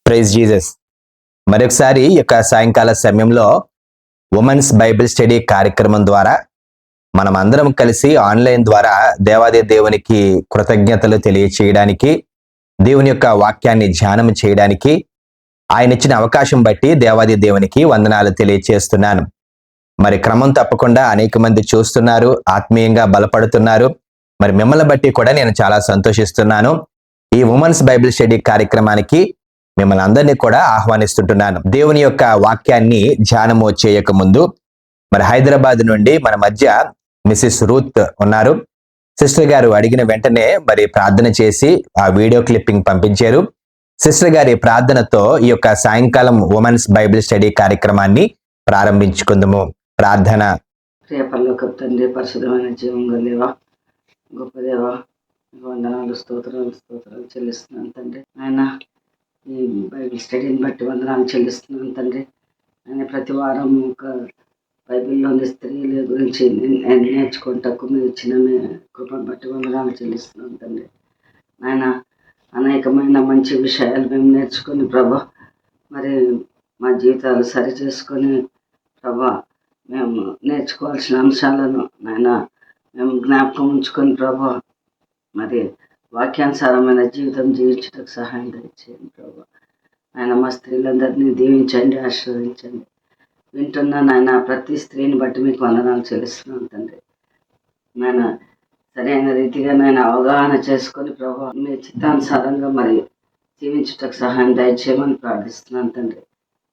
Praise Jesus. మరొకసారి ఈ యొక్క సాయంకాల సమయంలో ఉమెన్స్ బైబిల్ స్టడీ కార్యక్రమం ద్వారా మనం అందరం కలిసి ఆన్లైన్ ద్వారా దేవాది దేవునికి కృతజ్ఞతలు తెలియచేయడానికి, దేవుని యొక్క వాక్యాన్ని ధ్యానం చేయడానికి ఆయన ఇచ్చిన అవకాశం బట్టి దేవాది దేవునికి వందనాలు తెలియచేస్తున్నాను. మరి క్రమం తప్పకుండా అనేక మంది చూస్తున్నారు, ఆత్మీయంగా బలపడుతున్నారు. మరి మిమ్మల్ని బట్టి కూడా నేను చాలా సంతోషిస్తున్నాను. ఈ ఉమెన్స్ బైబిల్ స్టడీ కార్యక్రమానికి మిమ్మల్ని అందరినీ కూడా ఆహ్వానిస్తుంటున్నాను. దేవుని యొక్క వాక్యాన్ని ధ్యానము చేయక ముందు మరి హైదరాబాద్ నుండి మన మధ్య మిసెస్ రూత్ ఉన్నారు. సిస్టర్ గారు అడిగిన వెంటనే మరి ప్రార్థన చేసి ఆ వీడియో క్లిప్పింగ్ పంపించారు. సిస్టర్ గారి ప్రార్థనతో ఈ యొక్క సాయంకాలం ఉమెన్స్ బైబిల్ స్టడీ కార్యక్రమాన్ని ప్రారంభించుకుందాము. ప్రార్థన. ప్రియ పరలోకపు తండ్రి, పరిశుద్ధమైన జీవం గల గొప్ప దేవ, వందనాలు స్తోత్రాలు చెల్లిస్తున్నాను తండ్రి. ఆయన ఈ బైబిల్ స్టడీని బట్టి వందనాలు చెల్లిస్తున్నాను తండ్రి. ఆయన ప్రతి వారం ఒక బైబిల్లోని స్త్రీల గురించి నేర్చుకుంటకు మీరు ఇచ్చిన కృపను బట్టి వందనాలు చెల్లిస్తున్నాను తండ్రి. ఆయన అనేకమైన మంచి విషయాలు మేము నేర్చుకొని ప్రభా, మరి మా జీవితాలు సరి చేసుకొని ప్రభా, మేము నేర్చుకోవాల్సిన అంశాలను నాయన మేము జ్ఞాపకం ఉంచుకొని ప్రభా, మరి వాక్యానుసారమైన జీవితం జీవించడానికి సహాయం దయచేయండి ప్రభా. ఆయన మా స్త్రీలందరినీ దీవించండి, ఆశీర్వదించండి. వింటున్నా నాయన ప్రతి స్త్రీని బట్టి మీకు వందనాలు చెల్లిస్తున్నాను తండ్రి. నాయన సరైన రీతిగా నేను అవగాహన చేసుకొని ప్రభా, మీ చిత్తానుసారంగా మరి జీవించడానికి సహాయం దయచేయమని ప్రార్థిస్తున్నాను తండ్రి.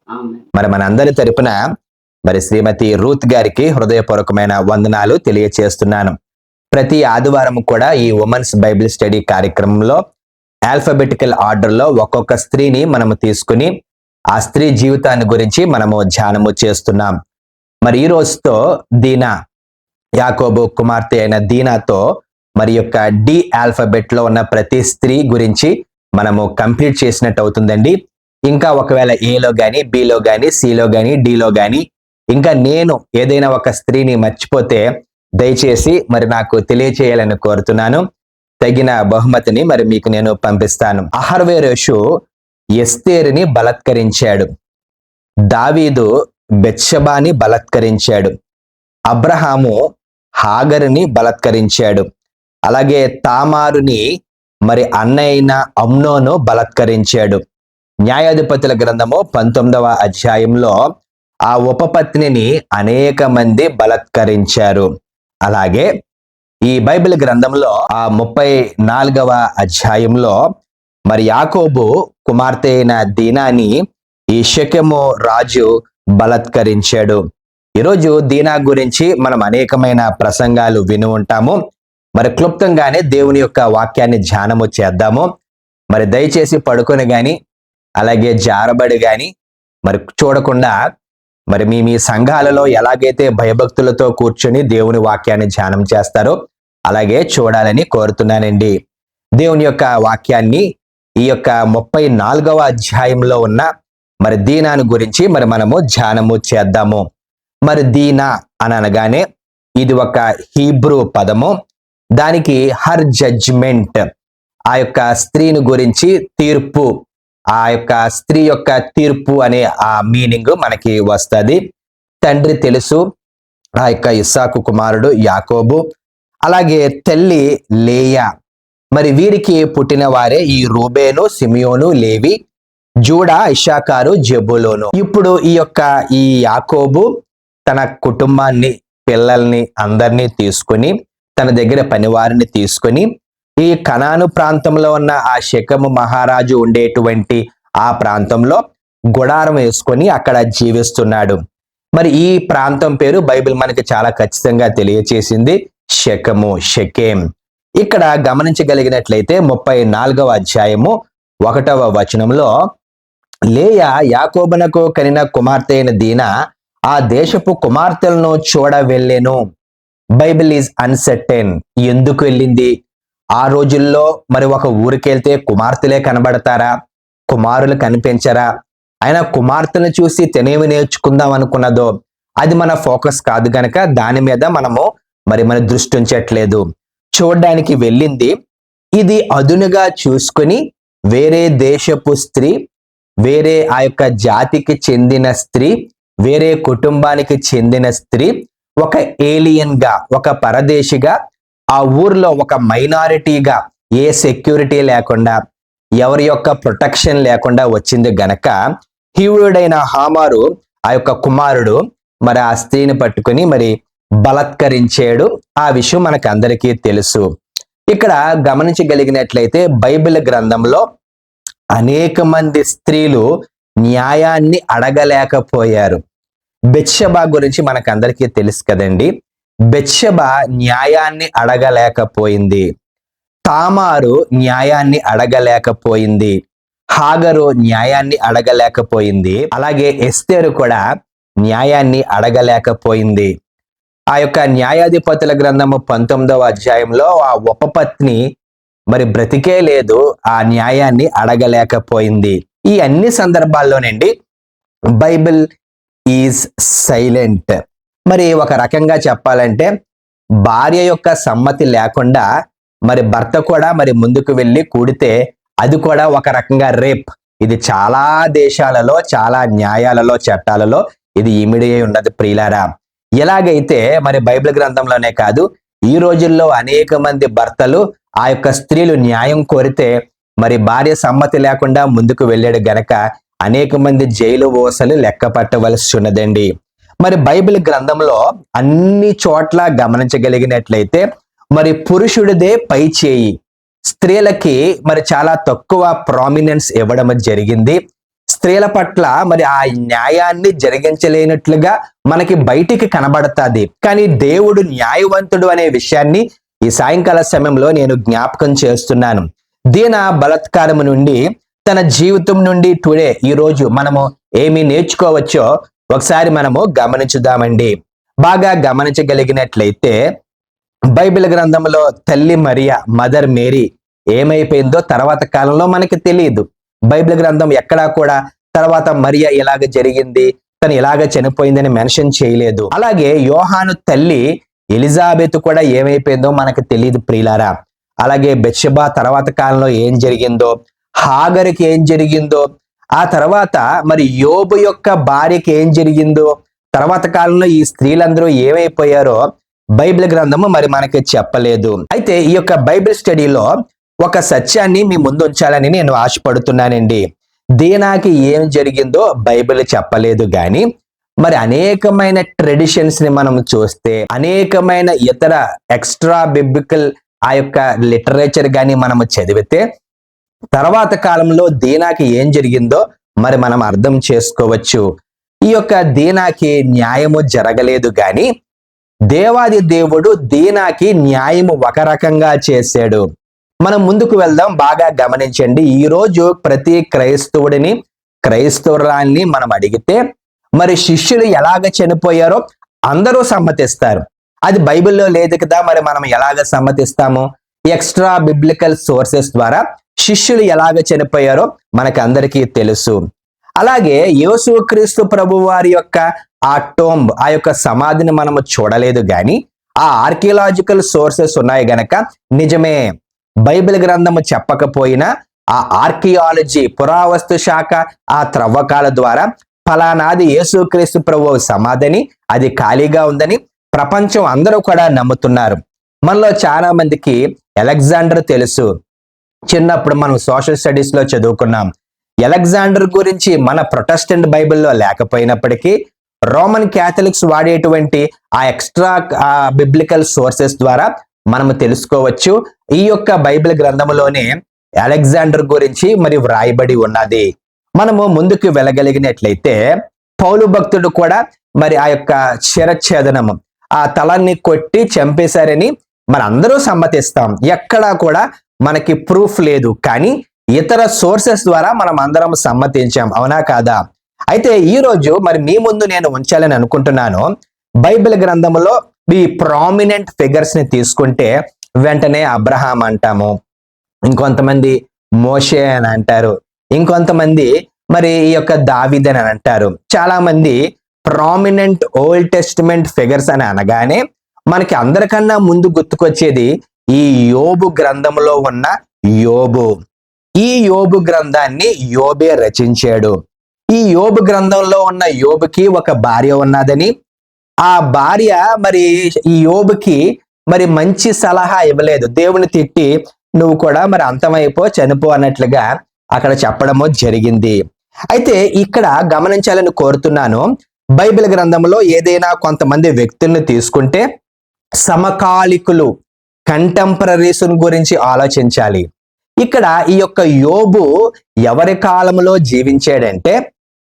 ఆమేన్. మరి మన అందరి తరపున మరి శ్రీమతి రూత్ గారికి హృదయపూర్వకమైన వందనాలు తెలియచేస్తున్నాను. ప్రతి ఆదివారం కూడా ఈ ఉమెన్స్ బైబిల్ స్టడీ కార్యక్రమంలో ఆల్ఫాబెటికల్ ఆర్డర్లో ఒక్కొక్క స్త్రీని మనము తీసుకుని ఆ స్త్రీ జీవితాన్ని గురించి మనము ధ్యానము చేస్తున్నాం. మరి ఈ రోజుతో దీనా, యాకోబు కుమార్తె అయిన దీనాతో మరి యొక్క డి ఆల్ఫాబెట్ లో ఉన్న ప్రతి స్త్రీ గురించి మనము కంప్లీట్ చేసినట్టు అవుతుందండి. ఇంకా ఒకవేళ ఏలో గాని, బిలో గాని, సిలో గాని, డిలో గాని ఇంకా నేను ఏదైనా ఒక స్త్రీని మర్చిపోతే దయచేసి మరి నాకు తెలియచేయాలని కోరుతున్నాను. తగిన బహుమతిని మరి మీకు నేను పంపిస్తాను. అహర్వేరోషు ఎస్తేరుని బలత్కరించాడు. దావీదు బెత్షెబాని బలత్కరించాడు. అబ్రహాము హాగరుని బలత్కరించాడు. అలాగే తామారుని మరి అన్నయ్యన అమ్నోను బలత్కరించాడు. న్యాయాధిపతుల గ్రంథము 19వ అధ్యాయంలో ఆ ఉపపత్నిని అనేక మంది బలత్కరించారు. అలాగే ఈ బైబిల్ గ్రంథంలో ఆ 34వ అధ్యాయంలో మరి యాకోబు కుమార్తె అయిన దీనాని ఈ షెకెము రాజు బలత్కరించాడు. ఈరోజు దీనా గురించి మనం అనేకమైన ప్రసంగాలు విని ఉంటాము. మరి క్లుప్తంగానే దేవుని యొక్క వాక్యాన్ని ధ్యానము చేద్దాము. మరి దయచేసి పడుకొని గాని అలాగే జారబడి గాని మరి చూడకుండా మరి మీ సంఘాలలో ఎలాగైతే భయభక్తులతో కూర్చొని దేవుని వాక్యాన్ని ధ్యానం చేస్తారో అలాగే చూడాలని కోరుతున్నానండి. దేవుని యొక్క వాక్యాన్ని ఈ యొక్క 34వ అధ్యాయంలో ఉన్న మరి దీనాను గురించి మరి మనము ధ్యానము చేద్దాము. మరి దీనా అని అనగానే ఇది ఒక హీబ్రూ పదము. దానికి హర్ జడ్జ్మెంట్, ఆ యొక్క స్త్రీని గురించి తీర్పు, ఆ యొక్క స్త్రీ యొక్క తీర్పు అనే ఆ మీనింగ్ మనకి వస్తుంది. తండ్రి తెలుసు, ఆ యొక్క ఇస్సాకు కుమారుడు యాకోబు, అలాగే తల్లి లేయా. మరి వీరికి పుట్టిన వారే ఈ రూబేను, సిమియోను, లేవి, జూడా, ఇషాకారు, జెబూలూను. ఇప్పుడు ఈ యాకోబు తన కుటుంబాన్ని, పిల్లల్ని అందరినీ తీసుకొని, తన దగ్గర పనివారిని తీసుకొని ఈ కనాను ప్రాంతంలో ఉన్న ఆ షెకెము మహారాజు ఉండేటువంటి ఆ ప్రాంతంలో గుడారం వేసుకొని అక్కడ జీవిస్తున్నాడు. మరి ఈ ప్రాంతం పేరు బైబిల్ మనకి చాలా ఖచ్చితంగా తెలియచేసింది, షెకెము, షెకెం. ఇక్కడ గమనించగలిగినట్లయితే 34వ అధ్యాయము 1వ వచనంలో లేయా యాకోబునకు కనిన కుమార్తె అయిన దీనా ఆ దేశపు కుమార్తెలను చూడ వెళ్ళెను. Bible is uncertain. ఎందుకు వెళ్ళింది? ఆ రోజుల్లో మరి ఒక ఊరికెళ్తే కుమార్తెలే కనబడతారా? కుమారులు కనిపించరా? అయినా కుమార్తెను చూసి తెనేవి నేర్చుకుందాం అనుకున్నదో అది మన ఫోకస్ కాదు గనక దాని మీద మనము మన దృష్టి ఉంచట్లేదు. చూడడానికి వెళ్ళింది. ఇది అదునుగా చూసుకొని వేరే దేశపు స్త్రీ వేరే ఆ యొక్క జాతికి చెందిన స్త్రీ, వేరే కుటుంబానికి చెందిన స్త్రీ ఒక ఏలియన్ గా, ఒక పరదేశిగా ఆ ఊర్లో ఒక మైనారిటీగా, ఏ సెక్యూరిటీ లేకుండా, ఎవరి యొక్క ప్రొటెక్షన్ లేకుండా వచ్చింది గనక హీవుడైన హామారు ఆ యొక్క కుమారుడు మరి ఆ స్త్రీని పట్టుకుని మరి బలత్కరించాడు. ఆ విషయం మనకు అందరికీ తెలుసు. ఇక్కడ గమనించగలిగినట్లయితే బైబిల్ గ్రంథంలో అనేక మంది స్త్రీలు న్యాయాన్ని అడగలేకపోయారు. బెత్షెబా గురించి మనకు అందరికీ తెలుసు కదండి. బెత్షెబా న్యాయాన్ని అడగలేకపోయింది. తామారు న్యాయాన్ని అడగలేకపోయింది. హాగరు న్యాయాన్ని అడగలేకపోయింది. అలాగే ఎస్తేరు కూడా న్యాయాన్ని అడగలేకపోయింది. ఆ యొక్క న్యాయాధిపతుల గ్రంథము 19వ అధ్యాయంలో ఆ ఉపపత్ని మరి బ్రతికే లేదు, ఆ న్యాయాన్ని అడగలేకపోయింది. ఈ అన్ని సందర్భాల్లోనండి బైబిల్ ఈజ్ సైలెంట్. మరి ఒక రకంగా చెప్పాలంటే భార్య యొక్క సమ్మతి లేకుండా మరి భర్త కూడా మరి ముందుకు వెళ్ళి కూడితే అది కూడా ఒక రకంగా రేప్. ఇది చాలా దేశాలలో, చాలా న్యాయాలలో, చట్టాలలో ఇది ఇమిడి ఉన్నది ప్రియులారా. ఎలాగైతే మరి బైబిల్ గ్రంథంలోనే కాదు, ఈ రోజుల్లో అనేక మంది భర్తలు ఆ యొక్క స్త్రీలు న్యాయం కోరితే మరి భార్య సమ్మతి లేకుండా ముందుకు వెళ్ళాడు గనక అనేక మంది జైలు ఓసలు లెక్క పట్టవలసి ఉన్నదండి. మరి బైబిల్ గ్రంథంలో అన్ని చోట్ల గమనించగలిగినట్లయితే మరి పురుషుడిదే పై చేయి, స్త్రీలకి మరి చాలా తక్కువ ప్రామినెన్స్ ఇవ్వడం జరిగింది. స్త్రీల పట్ల మరి ఆ న్యాయాన్ని జరిగించలేనట్లుగా మనకి బయటికి కనబడతాది. కానీ దేవుడు న్యాయవంతుడు అనే విషయాన్ని ఈ సాయంకాల సమయంలో నేను జ్ఞాపకం చేస్తున్నాను. దీన బలాత్కారం నుండి, తన జీవితం నుండి టుడే ఈ రోజు మనము ఏమి నేర్చుకోవచ్చో ఒకసారి మనము గమనించుదామండి. బాగా గమనించగలిగినట్లయితే బైబిల్ గ్రంథంలో తల్లి మరియా, మదర్ మేరీ ఏమైపోయిందో తర్వాత కాలంలో మనకి తెలియదు. బైబిల్ గ్రంథం ఎక్కడా కూడా తర్వాత మరియా ఇలాగ జరిగింది, తను ఇలాగ చనిపోయిందని మెన్షన్ చేయలేదు. అలాగే యోహాను తల్లి ఎలిజాబెత్ కూడా ఏమైపోయిందో మనకు తెలియదు ప్రియులారా. అలాగే బెత్షెబా తర్వాత కాలంలో ఏం జరిగిందో, హాగరుకి ఏం జరిగిందో, ఆ తర్వాత మరి యోబు యొక్క భార్యకి ఏం జరిగిందో, తర్వాత కాలంలో ఈ స్త్రీలందరూ ఏమైపోయారో బైబిల్ గ్రంథము మరి మనకి చెప్పలేదు. అయితే ఈ యొక్క బైబిల్ స్టడీలో ఒక సత్యాన్ని మీ ముందు ఉంచాలని నేను ఆశపడుతున్నానండి. దీనాకి ఏం జరిగిందో బైబిల్ చెప్పలేదు కానీ మరి అనేకమైన ట్రెడిషన్స్ ని మనం చూస్తే, అనేకమైన ఇతర ఎక్స్ట్రా బిబ్లికల్ ఆ యొక్క లిటరేచర్ కానీ మనము చదివితే తర్వాత కాలంలో దీనాకి ఏం జరిగిందో మరి మనం అర్థం చేసుకోవచ్చు. ఈ యొక్క దీనాకి న్యాయము జరగలేదు కానీ దేవాది దేవుడు దీనాకి న్యాయము ఒక రకంగా చేశాడు. మనం ముందుకు వెళ్దాం. బాగా గమనించండి. ఈ రోజు ప్రతి క్రైస్తవుడిని, క్రైస్తవురాల్ని మనం అడిగితే మరి శిష్యులు ఎలాగ చనిపోయారో అందరూ సమ్మతిస్తారు. అది బైబిల్లో లేదు కదా, మరి మనం ఎలాగ సమ్మతిస్తాము? ఎక్స్ట్రా బిబ్లికల్ సోర్సెస్ ద్వారా శిష్యులు ఎలాగ చనిపోయారో మనకు అందరికీ తెలుసు. అలాగే యేసుక్రీస్తు ప్రభు వారి యొక్క ఆ టోంబ్, ఆ యొక్క సమాధిని మనము చూడలేదు కానీ ఆ ఆర్కియలాజికల్ సోర్సెస్ ఉన్నాయి గనక నిజమే. బైబిల్ గ్రంథము చెప్పకపోయినా ఆ ఆర్కియాలజీ, పురావస్తు శాఖ ఆ త్రవ్వకాల ద్వారా ఫలానాది యేసుక్రీస్తు ప్రభు సమాధిని, అది ఖాళీగా ఉందని ప్రపంచం అందరూ కూడా నమ్ముతున్నారు. మనలో చాలా మందికి అలెగ్జాండర్ తెలుసు. చిన్నప్పుడు మనం సోషల్ స్టడీస్ లో చదువుకున్నాం. అలెగ్జాండర్ గురించి మన ప్రొటెస్టెంట్ బైబిల్లో లేకపోయినప్పటికీ రోమన్ క్యాథలిక్స్ వాడేటువంటి ఆ ఎక్స్ట్రా బిబ్లికల్ సోర్సెస్ ద్వారా మనము తెలుసుకోవచ్చు. ఈ యొక్క బైబిల్ గ్రంథంలోనే అలెగ్జాండర్ గురించి మరి వ్రాయబడి ఉన్నది. మనము ముందుకు వెళ్ళగలిగినట్లయితే పౌలు భక్తుడు కూడా మరి ఆ యొక్క శిరచ్ఛేదనము, ఆ తలాన్ని కొట్టి చంపేశారని మరి అందరూ సమ్మతిస్తాం. ఎక్కడా కూడా మనకి ప్రూఫ్ లేదు, కానీ ఇతర సోర్సెస్ ద్వారా మనం అందరం సమ్మతించాం. అవునా కాదా? అయితే ఈ రోజు మరి మీ ముందు నేను ఉంచాలని అనుకుంటున్నాను. బైబిల్ గ్రంథంలో ఈ ప్రామినెంట్ ఫిగర్స్ ని తీసుకుంటే వెంటనే అబ్రహాం అంటాము, ఇంకొంతమంది మోషే అని అంటారు, ఇంకొంతమంది మరి ఈ యొక్క దావీద్ అని అంటారు. చాలా మంది ప్రామినెంట్ ఓల్డ్ టెస్టిమెంట్ ఫిగర్స్ అని అనగానే మనకి అందరికన్నా ముందు గుర్తుకొచ్చేది ఈ యోబు గ్రంథంలో ఉన్న యోబు. ఈ యోబు గ్రంథాన్ని యోబే రచించాడు. ఈ యోబు గ్రంథంలో ఉన్న యోబుకి ఒక భార్య ఉన్నదని, ఆ భార్య మరి ఈ యోబుకి మరి మంచి సలహా ఇవ్వలేదు. దేవుని తిట్టి నువ్వు కూడా మరి అంతమైపో, చనిపో అన్నట్లుగా అక్కడ చెప్పడము జరిగింది. అయితే ఇక్కడ గమనించాలని కోరుతున్నాను, బైబిల్ గ్రంథంలో ఏదైనా కొంతమంది వ్యక్తుల్ని తీసుకుంటే సమకాలికులు, కంటెంపరరీస్ గురించి ఆలోచించాలి. ఇక్కడ ఈ యొక్క యోబు ఎవరి కాలంలో జీవించాడంటే,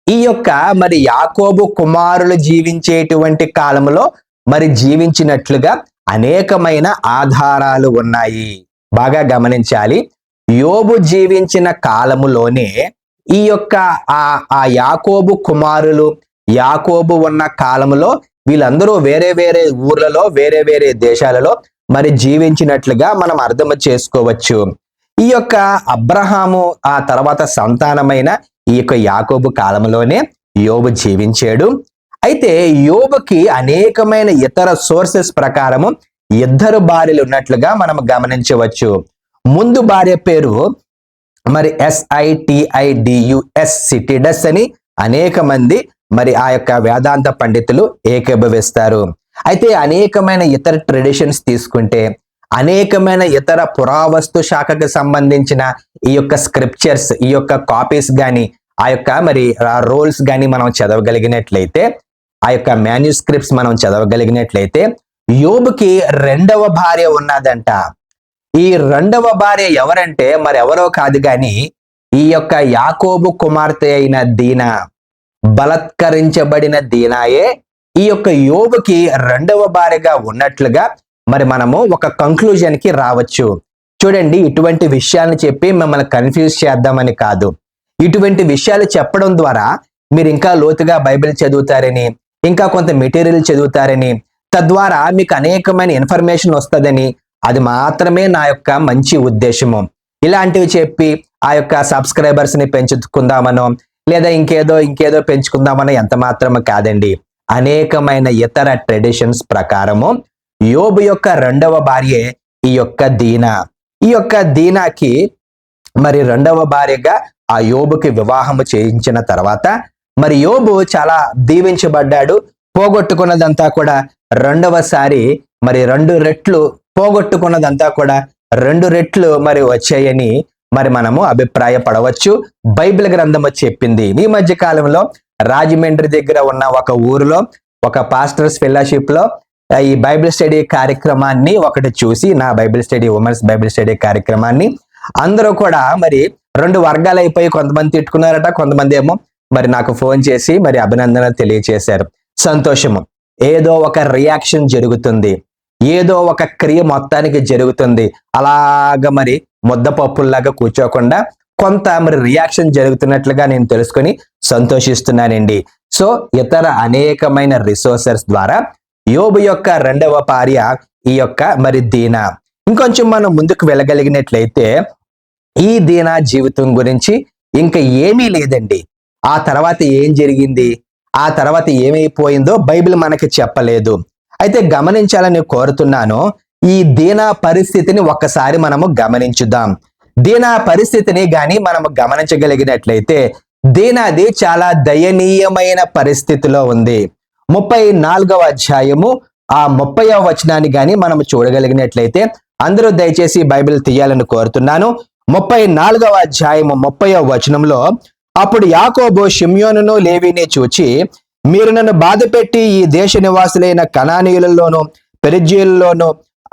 ఈ యొక్క మరి యాకోబు కుమారులు జీవించేటువంటి కాలంలో మరి జీవించినట్లుగా అనేకమైన ఆధారాలు ఉన్నాయి. బాగా గమనించాలి. యోబు జీవించిన కాలములోనే ఈ యొక్క ఆ యాకోబు కుమారులు, యాకోబు ఉన్న కాలంలో వీళ్ళందరూ వేరే వేరే ఊర్లలో, వేరే వేరే దేశాలలో మరి జీవించినట్లుగా మనం అర్థం చేసుకోవచ్చు. ఈ యొక్క అబ్రహాము ఆ తర్వాత సంతానమైన ఈ యొక్క యాకోబు కాలంలోనే యోబు జీవించాడు. అయితే యోబుకి అనేకమైన ఇతర సోర్సెస్ ప్రకారము 2 భార్యలు ఉన్నట్లుగా మనం గమనించవచ్చు. ముందు భార్య పేరు మరి సిటిడస్ అని అనేక మంది మరి ఆ యొక్క వేదాంత పండితులు ఏకీభవిస్తారు. అయితే అనేకమైన ఇతర ట్రెడిషన్స్ తీసుకుంటే, అనేకమైన ఇతర పురావస్తు శాఖకు సంబంధించిన ఈ యొక్క స్క్రిప్చర్స్, ఈ యొక్క కాపీస్ గాని, ఆ యొక్క మరి రోల్స్ గాని మనం చదవగలిగినట్లయితే, ఆ యొక్క మాన్యుస్క్రిప్ట్స్ మనం చదవగలిగినట్లయితే యోబుకి 2వ భార్య ఉన్నదంట. ఈ 2వ భార్య ఎవరంటే మరి ఎవరో కాదు గాని ఈ యొక్క యాకోబు కుమార్తె అయిన దీనా, బలత్కరించబడిన దీనాయే ఈ యొక్క యోబుకి 2వ భార్యగా ఉన్నట్లుగా మరి మనము ఒక కంక్లూజన్ కి రావచ్చు. చూడండి, ఇటువంటి విషయాలను చెప్పి మిమ్మల్ని కన్ఫ్యూజ్ చేద్దామని కాదు. ఇటువంటి విషయాలు చెప్పడం ద్వారా మీరు ఇంకా లోతుగా బైబిల్ చదువుతారని, ఇంకా కొంత మెటీరియల్ చదువుతారని, తద్వారా మీకు అనేకమైన ఇన్ఫర్మేషన్ వస్తుందని, అది మాత్రమే నా యొక్క మంచి ఉద్దేశము. ఇలాంటివి చెప్పి ఆ యొక్క సబ్స్క్రైబర్స్ ని పెంచుకుందామనో లేదా ఇంకేదో పెంచుకుందామనో ఎంత మాత్రము కాదండి. అనేకమైన ఇతర ట్రెడిషన్స్ ప్రకారము యోబు యొక్క 2వ భార్యే ఈ యొక్క దీనా. ఈ యొక్క దీనాకి మరి 2వ భార్యగా ఆ యోబుకి వివాహము చేయించిన తర్వాత మరి యోబు చాలా దీవించబడ్డాడు. పోగొట్టుకున్నదంతా కూడా 2వసారి మరి 2 రెట్లు, పోగొట్టుకున్నదంతా కూడా 2 రెట్లు మరి వచ్చాయని మరి మనము అభిప్రాయపడవచ్చు. బైబిల్ గ్రంథము చెప్పింది. ఈ మధ్య కాలంలో రాజమండ్రి దగ్గర ఉన్న ఒక ఊరిలో ఒక పాస్టర్స్ ఫెలోషిప్ లో ఈ బైబిల్ స్టడీ కార్యక్రమాన్ని ఒకటి చూసి, నా Bible study, women's Bible study కార్యక్రమాన్ని అందరూ కూడా మరి 2 వర్గాలు అయిపోయి, కొంతమంది తిట్టుకున్నారట, కొంతమంది ఏమో మరి నాకు ఫోన్ చేసి మరి అభినందన తెలియచేశారు. సంతోషము. ఏదో ఒక రియాక్షన్ జరుగుతుంది, ఏదో ఒక క్రియ మొత్తానికి జరుగుతుంది. అలాగ మరి ముద్దపప్పుల్లాగా కూర్చోకుండా కొంత మరి రియాక్షన్ జరుగుతున్నట్లుగా నేను తెలుసుకొని సంతోషిస్తున్నానండి. సో ఇతర అనేకమైన రిసోర్సెస్ ద్వారా యోబు యొక్క 2వ భార్య ఈ యొక్క మరి దీనా. ఇంకొంచెం మనం ముందుకు వెళ్ళగలిగినట్లయితే ఈ దీనా జీవితం గురించి ఇంకా ఏమీ లేదండి. ఆ తర్వాత ఏం జరిగింది, ఆ తర్వాత ఏమైపోయిందో బైబిల్ మనకి చెప్పలేదు. అయితే గమనించాలని కోరుతున్నాను. ఈ దీనా పరిస్థితిని ఒక్కసారి మనము గమనించుదాం. దీనా పరిస్థితిని గాని మనము గమనించగలిగినట్లయితే దీనాది చాలా దయనీయమైన పరిస్థితిలో ఉంది. 34వ అధ్యాయము ఆ 30వ వచనాన్ని గాని మనం చూడగలిగినట్లయితే, అందరూ దయచేసి బైబిల్ తీయాలని కోరుతున్నాను. 34వ అధ్యాయము 30వ వచనంలో, అప్పుడు యాకోబు షిమ్యోనును లేవీని చూచి, మీరు నన్ను బాధపెట్టి ఈ దేశ నివాసులైన కనానీయులలోను పెరిజ్జీయులలోను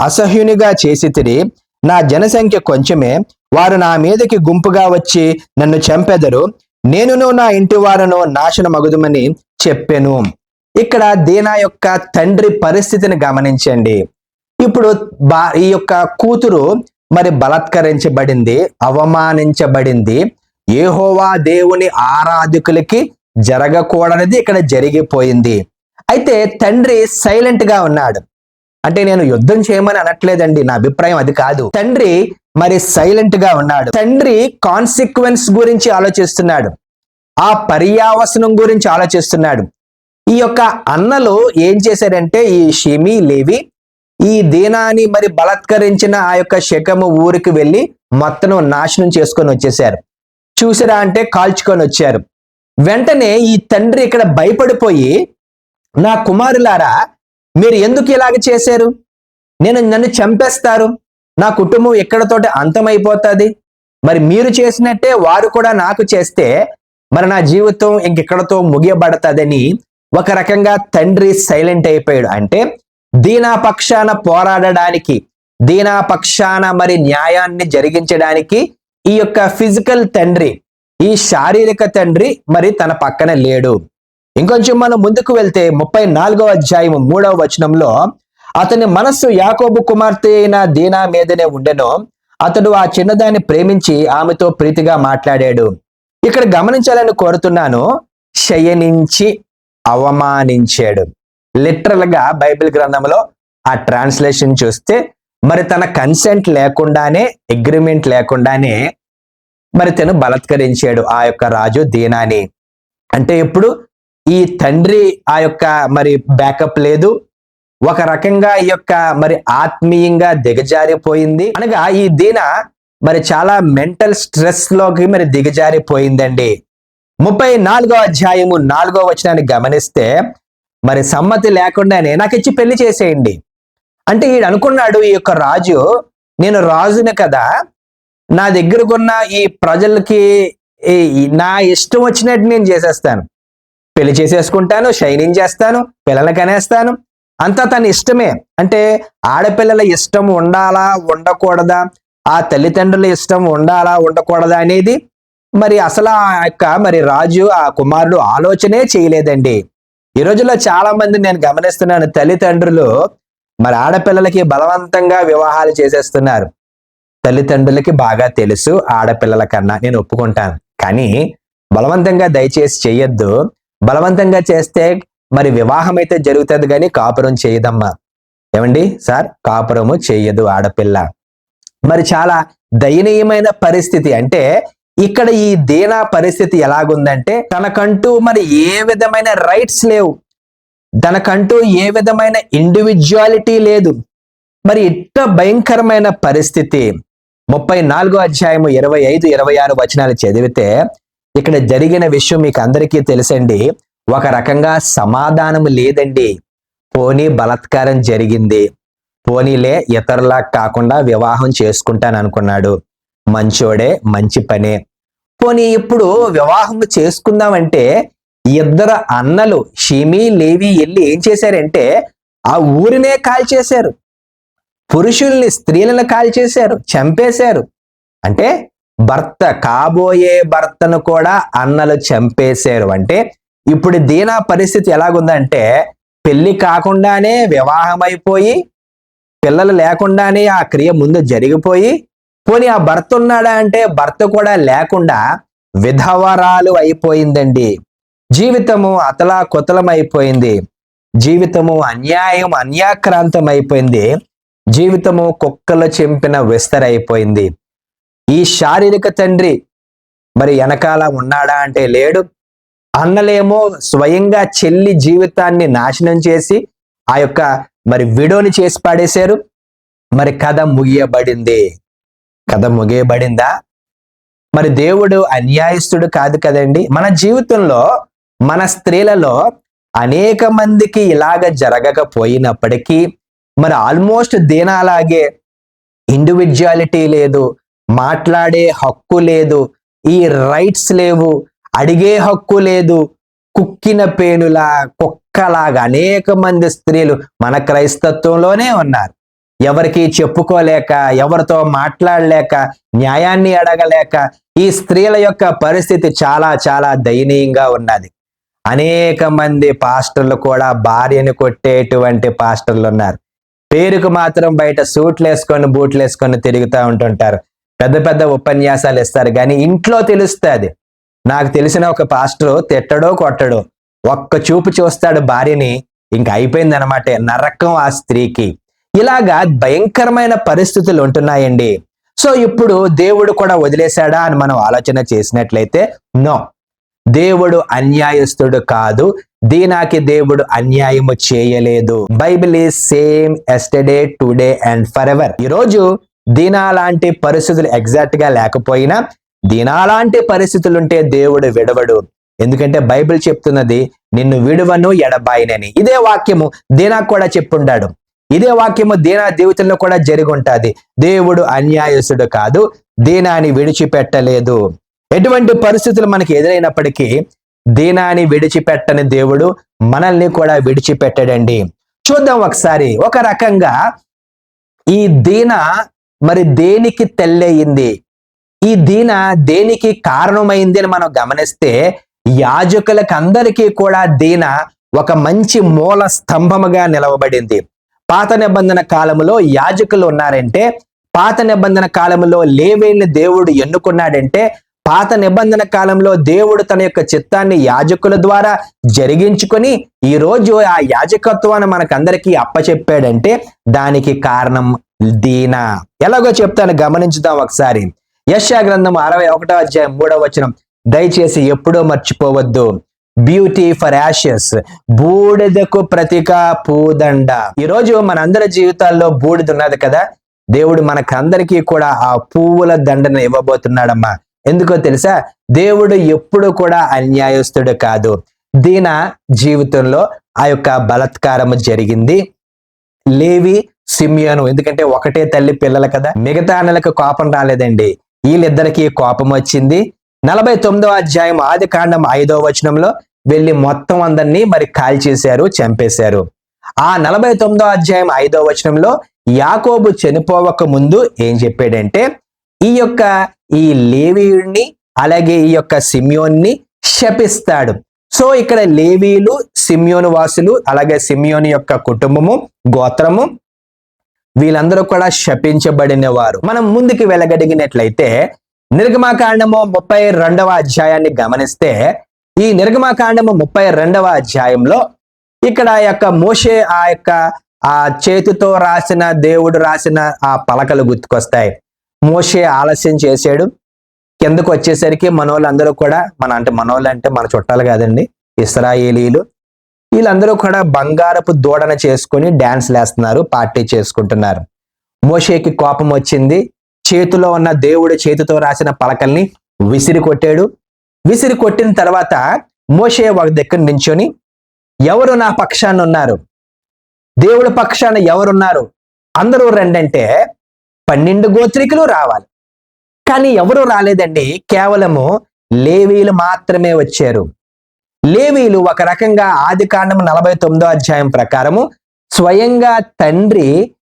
అసహ్యునిగా చేసితిరి. నా జనసంఖ్య కొంచెమే, వారు నా మీదకి గుంపుగా వచ్చి నన్ను చంపెదరు. నేనును నా ఇంటి వారును నాశనమగుదుమని చెప్పెను. ఇక్కడ దీనా యొక్క తండ్రి పరిస్థితిని గమనించండి. ఇప్పుడు ఈ యొక్క కూతురు మరి బలాత్కరించబడింది, అవమానించబడింది. యెహోవా దేవుని ఆరాధకులకి జరగకూడనిది ఇక్కడ జరిగిపోయింది. అయితే తండ్రి సైలెంట్ గా ఉన్నాడు. అంటే నేను యుద్ధం చేయమని అనట్లేదండి, నా అభిప్రాయం అది కాదు. తండ్రి మరి సైలెంట్ గా ఉన్నాడు. తండ్రి కాన్సిక్వెన్స్ గురించి ఆలోచిస్తున్నాడు, ఆ పర్యావసనం గురించి ఆలోచిస్తున్నాడు. ఈ యొక్క అన్నలు ఏం చేశారంటే, ఈ షిమి, లేవి ఈ దీనాని మరి బలాత్కరించిన ఆ యొక్క షెకెము ఊరికి వెళ్ళి మొత్తం నాశనం చేసుకొని వచ్చేసారు. చూసిరా అంటే కాల్చుకొని వచ్చారు. వెంటనే ఈ తండ్రి ఇక్కడ భయపడిపోయి, నా కుమారులారా మీరు ఎందుకు ఇలాగ చేశారు? నన్ను చంపేస్తారు, నా కుటుంబం ఎక్కడతోటి అంతమైపోతుంది. మరి మీరు చేసినట్టే వారు కూడా నాకు చేస్తే మరి నా జీవితం ఇంకెక్కడతో ముగియబడతాదని ఒక రకంగా తండ్రి సైలెంట్ అయిపోయాడు. అంటే దీనా పక్షాన పోరాడడానికి, దీనా పక్షాన మరి న్యాయాన్ని జరిగించడానికి ఈ యొక్క ఫిజికల్ తండ్రి, ఈ శారీరక తండ్రి మరి తన పక్కన లేడు. ఇంకొంచెం మనం ముందుకు వెళ్తే 34వ అధ్యాయం 3వ వచనంలో, అతని మనస్సు యాకోబు కుమార్తె అయిన దీనా మీదనే ఉండెను, అతడు ఆ చిన్నదాన్ని ప్రేమించి ఆమెతో ప్రీతిగా మాట్లాడాడు. ఇక్కడ గమనించాలని కోరుతున్నాను, శయనించి అవమానించాడు. లిటరల్ గా బైబిల్ గ్రంథంలో ఆ ట్రాన్స్లేషన్ చూస్తే మరి తన కన్సెంట్ లేకుండానే, అగ్రిమెంట్ లేకుండానే మరి తను బలత్కరించాడు ఆ యొక్క రాజు దీనాని. అంటే ఇప్పుడు ఈ తండ్రి ఆ యొక్క మరి బ్యాకప్ లేదు, ఒక రకంగా ఈ యొక్క మరి ఆత్మీయంగా దిగజారిపోయింది. అనగా ఈ దీనా మరి చాలా మెంటల్ స్ట్రెస్ లోకి మరి దిగజారిపోయిందండి. 34వ అధ్యాయము 4వ వచనాన్ని గమనిస్తే, మరి సమ్మతి లేకుండానే నాకు ఇచ్చి పెళ్లి చేసేయండి అంటే ఈడు అనుకున్నాడు, ఈ యొక్క రాజు, నేను రాజుని కదా, నా దగ్గరకున్న ఈ ప్రజలకి నా ఇష్టం వచ్చినట్టు నేను చేసేస్తాను, పెళ్లి చేసేసుకుంటాను, షైనింగ్ చేస్తాను, పిల్లల్ని కనేస్తాను, అంతా తన ఇష్టమే. అంటే ఆడపిల్లల ఇష్టం ఉండాలా ఉండకూడదా, ఆ తల్లిదండ్రుల ఇష్టం ఉండాలా ఉండకూడదా అనేది మరి అసలు ఆ యొక్క మరి రాజు ఆ కుమారుడు ఆలోచనే చేయలేదండి. ఈ రోజుల్లో చాలా మంది నేను గమనిస్తున్నాను, తల్లిదండ్రులు మరి ఆడపిల్లలకి బలవంతంగా వివాహాలు చేసేస్తున్నారు. తల్లిదండ్రులకి బాగా తెలుసు ఆడపిల్లల కన్నా, నేను ఒప్పుకుంటాను, కానీ బలవంతంగా దయచేసి చెయ్యొద్దు. బలవంతంగా చేస్తే మరి వివాహం అయితే జరుగుతుంది కానీ కాపురం చేయదమ్మా. ఏమండి సార్, కాపురము చెయ్యదు ఆడపిల్ల. మరి చాలా దయనీయమైన పరిస్థితి. అంటే ఇక్కడ ఈ దీనా పరిస్థితి ఎలాగుందంటే, తనకంటూ మరి ఏ విధమైన రైట్స్ లేవు, తనకంటూ ఏ విధమైన ఇండివిజువాలిటీ లేదు. మరి ఇట్ట భయంకరమైన పరిస్థితి 34వ అధ్యాయము 25, 26 వచనాలు చదివితే ఇక్కడ జరిగిన విషయం మీకు అందరికీ తెలుసండి. ఒక రకంగా సమాధానం లేదండి. పోనీ బలాత్కారం జరిగింది, పోనీలే ఇతరులా కాకుండా వివాహం చేసుకుంటాను అనుకున్నాడు, మంచోడే, మంచి పనే. పోనీ ఇప్పుడు వివాహం చేసుకుందామంటే ఇద్దరు అన్నలు షిమీ లేవి వెళ్ళి ఏం చేశారంటే ఆ ఊరినే కాల్చేశారు, పురుషుల్ని స్త్రీలను కాల్చేశారు, చంపేశారు. అంటే భర్త, కాబోయే భర్తను కూడా అన్నలు చంపేశారు. అంటే ఇప్పుడు దీనా పరిస్థితి ఎలాగుందంటే, పెళ్లి కాకుండానే వివాహం అయిపోయి, పిల్లలు లేకుండానే ఆ క్రియ ముందు జరిగిపోయి, పోనీ ఆ భర్త ఉన్నాడా అంటే భర్త కూడా లేకుండా విధవరాలు అయిపోయిందండి. జీవితము అతలా కుతలం అయిపోయింది, జీవితము అన్యాయం అన్యాక్రాంతం అయిపోయింది, జీవితము కుక్కలు చెంపిన విస్తరైపోయింది. ఈ శారీరక తండ్రి మరి వెనకాల ఉన్నాడా అంటే లేడు. అన్నలేమో స్వయంగా చెల్లి జీవితాన్ని నాశనం చేసి ఆ యొక్క మరి విడోని చేసి పాడేశారు. మరి కథ ముగియబడింది. కథ ముగియబడిందా? మరి దేవుడు అన్యాయస్తుడు కాదు కదండి. మన జీవితంలో మన స్త్రీలలో అనేక మందికి ఇలాగ జరగకపోయినప్పటికీ మరి ఆల్మోస్ట్ దీనాలాగే ఇండివిజువాలిటీ లేదు, మాట్లాడే హక్కు లేదు, ఈ రైట్స్ లేవు, అడిగే హక్కు లేదు, కుక్కిన పేనులా కుక్కలాగా అనేక మంది స్త్రీలు మన క్రైస్తత్వంలోనే ఉన్నారు. ఎవరికి చెప్పుకోలేక, ఎవరితో మాట్లాడలేక, న్యాయాన్ని అడగలేక ఈ స్త్రీల యొక్క పరిస్థితి చాలా చాలా దయనీయంగా ఉన్నది. అనేక మంది పాస్టర్లు కూడా భార్యను కొట్టేటువంటి పాస్టర్లు ఉన్నారు. పేరుకు మాత్రం బయట సూట్లు వేసుకొని బూట్లు వేసుకొని తిరుగుతూ ఉంటుంటారు, పెద్ద పెద్ద ఉపన్యాసాలు ఇస్తారు, కానీ ఇంట్లో తెలుస్తుంది. నాకు తెలిసిన ఒక పాస్టర్ తిట్టడో కొట్టడో, ఒక్క చూపు చూస్తాడు భార్యని, ఇంక అయిపోయింది అనమాట, నరకం ఆ స్త్రీకి. ఇలాగా భయంకరమైన పరిస్థితులు ఉంటున్నాయండి. సో ఇప్పుడు దేవుడు కూడా వదిలేశాడా అని మనం ఆలోచన చేసినట్లయితే నో, దేవుడు అన్యాయస్తుడు కాదు. దీనాకి దేవుడు అన్యాయము చేయలేదు. Bible is same yesterday, today and for ever. ఈరోజు దీనా లాంటి పరిస్థితులు ఎగ్జాక్ట్ గా లేకపోయినా దీనా లాంటి పరిస్థితులు ఉంటే దేవుడు విడవడు. ఎందుకంటే బైబిల్ చెప్తున్నది నిన్ను విడువను ఎడబాయినని. ఇదే వాక్యము దీనా కూడా చెప్పుండాడు. ఇదే వాక్యము దీనా జీవితంలో కూడా జరిగి ఉంటుంది. దేవుడు అన్యాయస్తుడు కాదు, దీనాని విడిచిపెట్టలేదు. ఎటువంటి పరిస్థితులు మనకి ఎదురైనప్పటికీ దీనాని విడిచిపెట్టని దేవుడు మనల్ని కూడా విడిచిపెట్టడండి. చూద్దాం ఒకసారి. ఒక రకంగా ఈ దీన మరి దేనికి తెల్లయింది, ఈ దీన దేనికి కారణమైంది అని మనం గమనిస్తే యాజకులకు అందరికీ కూడా దీన ఒక మంచి మూల స్తంభముగా నిలవబడింది. పాత నిబంధన కాలంలో యాజకులు ఉన్నారంటే, పాత నిబంధన కాలంలో లేవీయుల్ని దేవుడు ఎన్నుకున్నాడంటే, పాత నిబంధన కాలంలో దేవుడు తన యొక్క చిత్తాన్ని యాజకుల ద్వారా జరిగించుకొని ఈ రోజు ఆ యాజకత్వాన్ని మనకందరికీ అప్పచెప్పాడంటే దానికి కారణం దీన. ఎలాగో చెప్తాను, గమనించుదాం ఒకసారి. యెషయా గ్రంథం 61వ అధ్యాయం 3వ వచనం దయచేసి ఎప్పుడూ మర్చిపోవద్దు. బ్యూటీ ఫర్ యాషెస్, బూడిదకు ప్రతిగా పూదండ. ఈరోజు మనందరి జీవితాల్లో బూడిద ఉన్నది కదా, దేవుడు మనకందరికీ కూడా ఆ పువ్వుల దండను ఇవ్వబోతున్నాడమ్మా. ఎందుకో తెలుసా? దేవుడు ఎప్పుడు కూడా అన్యాయస్తుడు కాదు. దీన జీవితంలో ఆ యొక్క బలత్కారము జరిగింది. లేవి, సిమియోను, ఎందుకంటే ఒకటే తల్లి పిల్లలు కదా, మిగతా అన్నలకు కోపం రాలేదండి, వీళ్ళిద్దరికీ కోపం వచ్చింది. 49వ అధ్యాయం ఆదికాండం 5వ వచనంలో వెళ్ళి మొత్తం అందరినీ మరి కాల్చేశారు, చంపేశారు. ఆ 49వ అధ్యాయం 5వ వచనంలో యాకోబు చనిపోవక ముందు ఏం చెప్పాడంటే ఈ లేవీయుడిని అలాగే ఈ యొక్క సిమియోన్ని శపిస్తాడు. సో ఇక్కడ లేవీయులు, సిమియోను వాసులు, అలాగే సిమియోను యొక్క కుటుంబము, గోత్రము, వీళ్ళందరూ కూడా శపించబడిన వారు. మనం ముందుకు వెళ్ళగలిగినట్లయితే నిర్గమాకాండము 32వ అధ్యాయాన్ని గమనిస్తే, ఈ నిర్గమాకాండము 32వ అధ్యాయంలో ఇక్కడ యొక్క మోషే ఆ చేతితో రాసిన, దేవుడు రాసిన ఆ పలకలు గుర్తుకొస్తాయి. మోషే ఆలస్యం చేశాడు. కిందకు వచ్చేసరికి మనోళ్ళందరూ కూడా మనోళ్ళంటే మన చుట్టాలు కాదండి, ఇశ్రాయేలీలు, వీళ్ళందరూ కూడా బంగారపు దూడన చేసుకుని డాన్స్ లేస్తున్నారు, పార్టీ చేసుకుంటున్నారు. మోషేకి కోపం వచ్చింది. చేతిలో ఉన్న దేవుడు చేతితో రాసిన పలకల్ని విసిరి కొట్టాడు. విసిరి కొట్టిన తర్వాత మోషే ఒక దగ్గర నించొని, ఎవరు నా పక్షాన ఉన్నారు, దేవుడి పక్షాన ఎవరున్నారు, అందరూ రండంటే 12 గోత్రికులు రావాలి. కానీ ఎవరు రాలేదండి, కేవలము లేవీయులు మాత్రమే వచ్చారు. లేవీయులు ఒక రకంగా ఆదికాండం 49వ అధ్యాయం ప్రకారము స్వయంగా తండ్రి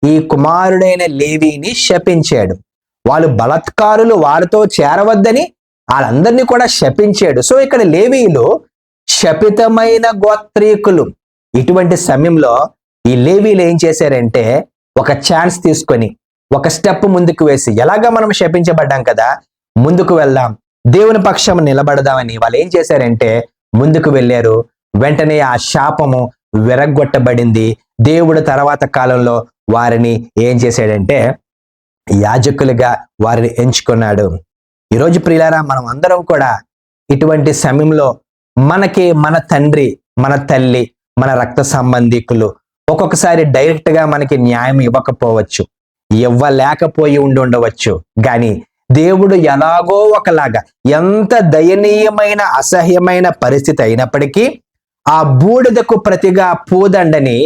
ఈ కుమారుడైన లేవీని శపించాడు. వాళ్ళు బలత్కారులు, వారితో చేరవద్దని వాళ్ళందరినీ కూడా శపించాడు. సో ఇక్కడ లేవీయులు శపితమైన గోత్రీకులు. ఇటువంటి సమయంలో ఈ లేవీయులు ఏం చేశారంటే ఒక ఛాన్స్ తీసుకొని ఒక స్టెప్ ముందుకు వేసి, ఎలాగా మనం శపించబడ్డాం కదా, ముందుకు వెళ్దాం, దేవుని పక్షం నిలబడదామని వాళ్ళు ఏం చేశారంటే ముందుకు వెళ్ళారు. వెంటనే ఆ శాపము విరగ్గొట్టబడింది. దేవుడు తర్వాత కాలంలో వారిని ఏం చేశాడంటే యాజకులుగా వారిని ఎంచుకున్నాడు. ఈరోజు ప్రియులారా, మనం అందరం కూడా ఇటువంటి సమయంలో మనకి మన తండ్రి, మన తల్లి, మన రక్త సంబంధికులు ఒక్కొక్కసారి డైరెక్ట్ గా మనకి న్యాయం ఇవ్వకపోవచ్చు, ఇవ్వలేకపోయి ఉండవచ్చు. కానీ దేవుడు ఎలాగో ఒకలాగా, ఎంత దయనీయమైన అసహ్యమైన పరిస్థితి అయినప్పటికీ ఆ బూడిదకు ప్రతిగా పూదండని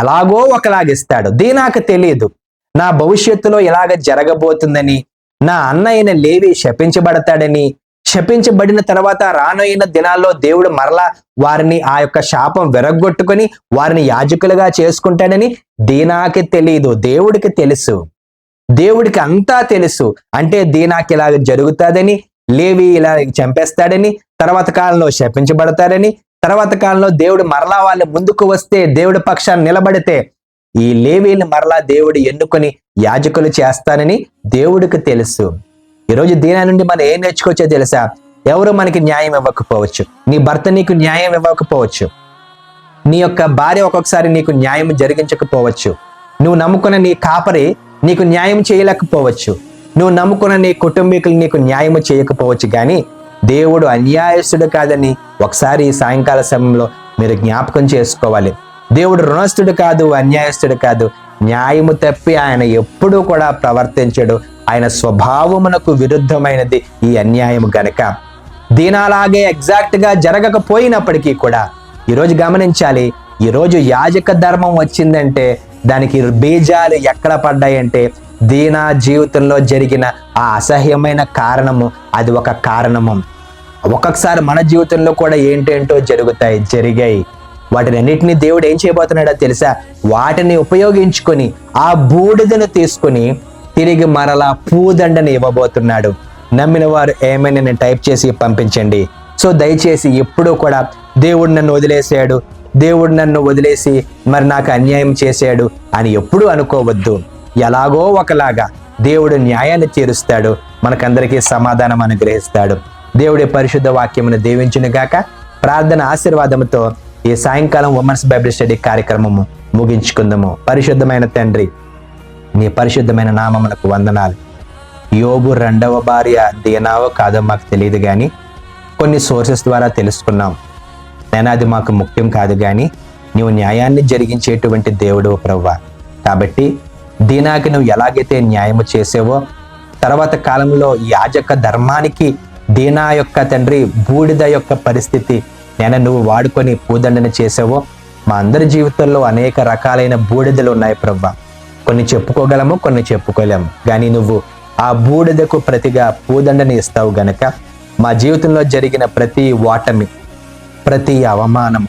ఎలాగో ఒకలాగిస్తాడు. దీనాకు తెలియదు నా భవిష్యత్తులో ఇలాగ జరగబోతుందని, నా అన్న అయిన లేవి శపించబడతాడని, శపించబడిన తర్వాత రానోయిన దినాల్లో దేవుడు మరలా వారిని ఆ యొక్క శాపం విరగ్గొట్టుకొని వారిని యాజకులుగా చేసుకుంటాడని దీనాకి తెలియదు, దేవుడికి తెలుసు. దేవుడికి అంతా తెలుసు. అంటే దీనాకి ఇలాగ జరుగుతాదని, లేవి ఇలా చంపేస్తాడని, తర్వాత కాలంలో శపించబడతాడని, తర్వాత కాలంలో దేవుడు మరలా వాళ్ళ ముందుకు వస్తే, దేవుడి పక్షాన్ని నిలబడితే ఈ లేవీని మరలా దేవుడు ఎన్నుకొని యాజకులు చేస్తానని దేవుడికి తెలుసు. ఈరోజు దీని నుండి మనం ఏం నేర్చుకోవచ్చో తెలుసా? ఎవరు మనకి న్యాయం ఇవ్వకపోవచ్చు, నీ భర్త నీకు న్యాయం ఇవ్వకపోవచ్చు, నీ యొక్క భార్య ఒక్కొక్కసారి నీకు న్యాయం జరిగించకపోవచ్చు, నువ్వు నమ్ముకున్న నీ కాపరి నీకు న్యాయం చేయలేకపోవచ్చు, నువ్వు నమ్ముకున్న నీ కుటుంబీకులు నీకు న్యాయం చేయకపోవచ్చు. కానీ దేవుడు అన్యాయస్తుడు కాదని ఒకసారి ఈ సాయంకాల సమయంలో మీరు జ్ఞాపకం చేసుకోవాలి. దేవుడు రుణస్థుడు కాదు, అన్యాయస్తుడు కాదు. న్యాయము తప్పి ఆయన ఎప్పుడూ కూడా ప్రవర్తించడు. ఆయన స్వభావమునకు విరుద్ధమైనది ఈ అన్యాయము గనక దీనాలాగే ఎగ్జాక్ట్ గా జరగకపోయినప్పటికీ కూడా ఈరోజు గమనించాలి, ఈరోజు యాజక ధర్మం వచ్చిందంటే దానికి బీజాలు ఎక్కడ పడ్డాయంటే దీనా జీవితంలో జరిగిన ఆ అసహ్యమైన కారణము, అది ఒక కారణము. ఒక్కొక్కసారి మన జీవితంలో కూడా ఏంటేంటో జరిగాయి. వాటిని అన్నిటినీ దేవుడు ఏం చేయబోతున్నాడో తెలుసా? వాటిని ఉపయోగించుకొని ఆ బూడిదను తీసుకొని తిరిగి మరలా పూదండని ఇవ్వబోతున్నాడు. నమ్మిన వారు ఏమైనా నేను టైప్ చేసి పంపించండి. సో దయచేసి ఎప్పుడూ కూడా దేవుడు నన్ను వదిలేసాడు, దేవుడు నన్ను వదిలేసి మరి నాకు అన్యాయం చేశాడు అని ఎప్పుడూ అనుకోవద్దు. ఎలాగో ఒకలాగా దేవుడు న్యాయాన్ని తీరుస్తాడు, మనకందరికీ సమాధానం అనుగ్రహిస్తాడు. దేవుడి పరిశుద్ధ వాక్యమును దీవించును గాక. ప్రార్థన ఆశీర్వాదముతో ఈ సాయంకాలం ఉమెన్స్ బైబిల్ స్టడీ కార్యక్రమము ముగించుకుందాము. పరిశుద్ధమైన తండ్రి, నీ పరిశుద్ధమైన నామమునకు వందనాలు. యోబు 2వ భార్య దీనావో కాదో మాకు తెలియదు, కానీ కొన్ని సోర్సెస్ ద్వారా తెలుసుకున్నాం. నేను అది మాకు ముఖ్యం కాదు, కానీ నీవు న్యాయాన్ని జరిగించేటువంటి దేవుడు ప్రభువా. కాబట్టి దీనాకి నువ్వు ఎలాగైతే న్యాయము చేసేవో, తర్వాత కాలంలో యాజక ధర్మానికి దీనా యొక్క తండ్రి బూడిద యొక్క పరిస్థితి నువ్వు వాడుకొని పూదండని చేసావో, మా అందరి జీవితంలో అనేక రకాలైన బూడిదలు ఉన్నాయి ప్రభువా. కొన్ని చెప్పుకోగలము, కొన్ని చెప్పుకోలేము, కానీ నువ్వు ఆ బూడిదకు ప్రతిగా పూదండని ఇస్తావు గనక మా జీవితంలో జరిగిన ప్రతి ఓటమి, ప్రతి అవమానం,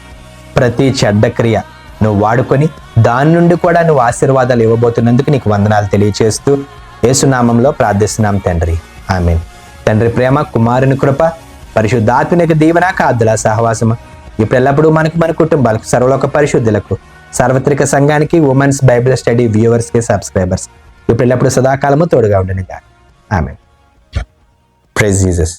ప్రతి చెడ్డ క్రియ నువ్వు వాడుకొని దాని నుండి కూడా నువ్వు ఆశీర్వాదాలు ఇవ్వబోతున్నందుకు నీకు వందనాలు తెలియచేస్తూ యేసునామంలో ప్రార్థిస్తున్నాం తండ్రి, ఆమేన్. తండ్రి ప్రేమ, కుమారుని కృప, పరిశుద్ధాత్మనికి దీవెన, కాదుల సహవాసము ఇప్పుడు ఎల్లప్పుడూ మనకు, మన కుటుంబాలకు, సర్వలోక పరిశుద్ధులకు, సార్వత్రిక సంఘానికి, ఉమెన్స్ బైబిల్ స్టడీ వ్యూవర్స్ కి, సబ్స్క్రైబర్స్ ఇప్పుడు ఎల్లప్పుడూ సదాకాలము తోడుగా ఉండనిగా. ఆమేన్. Praise Jesus.